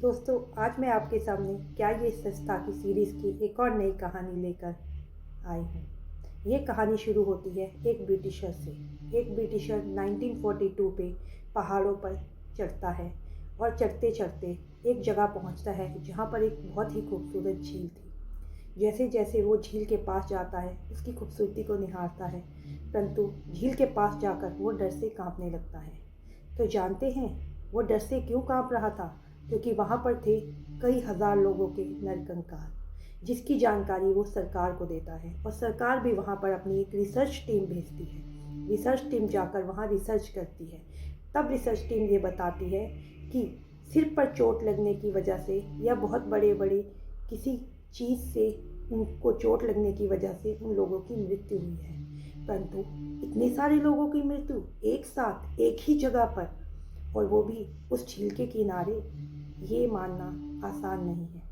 दोस्तों, आज मैं आपके सामने क्या ये सच था कि सीरीज़ की एक और नई कहानी लेकर आई हूँ। ये कहानी शुरू होती है एक ब्रिटिशर से। एक ब्रिटिशर 1942 पे पहाड़ों पर चढ़ता है और चढ़ते-चढ़ते एक जगह पहुँचता है जहाँ पर एक बहुत ही खूबसूरत झील थी। जैसे-जैसे वो झील के पास जाता है, उसकी खूबसूरती को निहारता है, परंतु झील के पास जाकर वो डर से काँपने लगता है। तो जानते हैं वो डर से क्यों काँप रहा था? क्योंकि वहाँ पर थे कई हज़ार लोगों के नरकंकाल, जिसकी जानकारी वो सरकार को देता है और सरकार भी वहाँ पर अपनी एक रिसर्च टीम भेजती है। रिसर्च टीम जाकर वहाँ रिसर्च करती है। तब रिसर्च टीम ये बताती है कि सिर पर चोट लगने की वजह से या बहुत बड़े-बड़े किसी चीज़ से उनको चोट लगने की वजह से उन लोगों की मृत्यु हुई है। परंतु इतने सारे लोगों की मृत्यु एक साथ एक ही जगह पर, और वो भी उस झील के किनारे, ये मानना आसान नहीं है।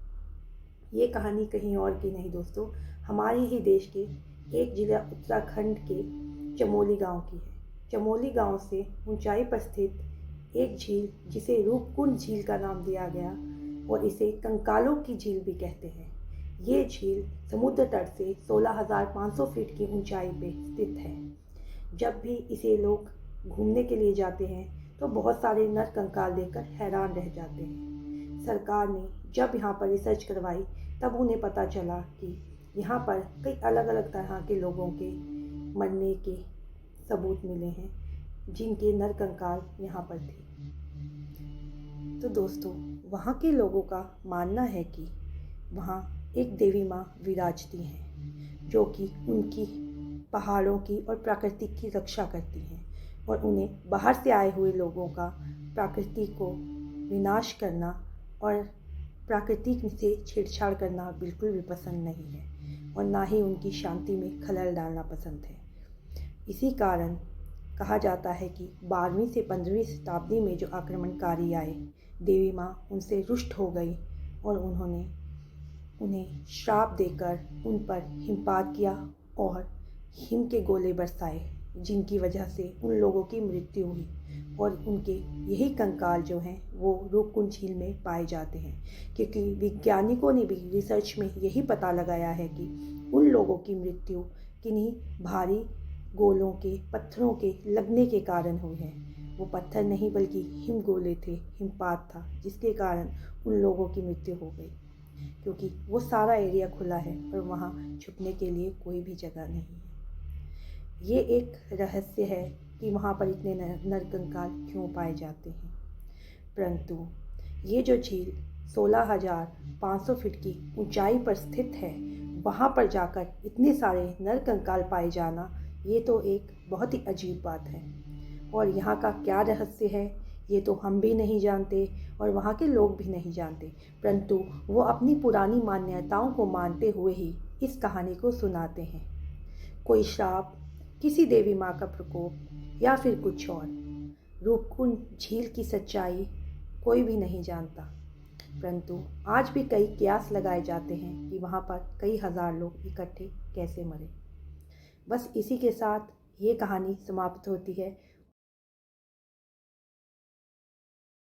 ये कहानी कहीं और की नहीं दोस्तों, हमारे ही देश के एक जिला उत्तराखंड के चमोली गांव की है। चमोली गांव से ऊंचाई पर स्थित एक झील जिसे रूपकुंड झील का नाम दिया गया और इसे कंकालों की झील भी कहते हैं। ये झील समुद्र तट से 16,500 फीट की ऊंचाई पे स्थित है। जब भी इसे लोग घूमने के लिए जाते हैं तो बहुत सारे नरकंकाल देखकर हैरान रह जाते हैं। सरकार ने जब यहाँ पर रिसर्च करवाई तब उन्हें पता चला कि यहाँ पर कई अलग अलग तरह के लोगों के मरने के सबूत मिले हैं, जिनके नरकंकाल यहाँ पर थे। तो दोस्तों, वहाँ के लोगों का मानना है कि वहाँ एक देवी माँ विराजती हैं, जो कि उनकी पहाड़ों की और प्रकृति की रक्षा करती हैं और उन्हें बाहर से आए हुए लोगों का प्रकृति को विनाश करना और प्रकृति से छेड़छाड़ करना बिल्कुल भी पसंद नहीं है और ना ही उनकी शांति में खलल डालना पसंद है। इसी कारण कहा जाता है कि 12वीं से 15वीं शताब्दी में जो आक्रमणकारी आए, देवी माँ उनसे रुष्ट हो गई और उन्होंने उन्हें श्राप देकर उन पर हिमपात किया और हिम के गोले बरसाए, जिनकी वजह से उन लोगों की मृत्यु हुई और उनके यही कंकाल जो हैं वो रूपकुंड झील में पाए जाते हैं। क्योंकि वैज्ञानिकों ने भी रिसर्च में यही पता लगाया है कि उन लोगों की मृत्यु किन्हीं भारी गोलों के, पत्थरों के लगने के कारण हुई है। वो पत्थर नहीं बल्कि हिम गोले थे, हिमपात था, जिसके कारण उन लोगों की मृत्यु हो गई। क्योंकि वो सारा एरिया खुला है और वहाँ छुपने के लिए कोई भी जगह नहीं है। ये एक रहस्य है कि वहाँ पर इतने नरकंकाल क्यों पाए जाते हैं। परंतु ये जो झील 16,500 फीट की ऊंचाई पर स्थित है, वहाँ पर जाकर इतने सारे नरकंकाल पाए जाना, ये तो एक बहुत ही अजीब बात है। और यहाँ का क्या रहस्य है ये तो हम भी नहीं जानते और वहाँ के लोग भी नहीं जानते, परंतु वो अपनी पुरानी मान्यताओं को मानते हुए ही इस कहानी को सुनाते हैं। कोई श्राप, किसी देवी माँ का प्रकोप या फिर कुछ और, रूपकुंड झील की सच्चाई कोई भी नहीं जानता। परंतु आज भी कई कयास लगाए जाते हैं कि वहाँ पर कई हज़ार लोग इकट्ठे कैसे मरे। बस इसी के साथ ये कहानी समाप्त होती है।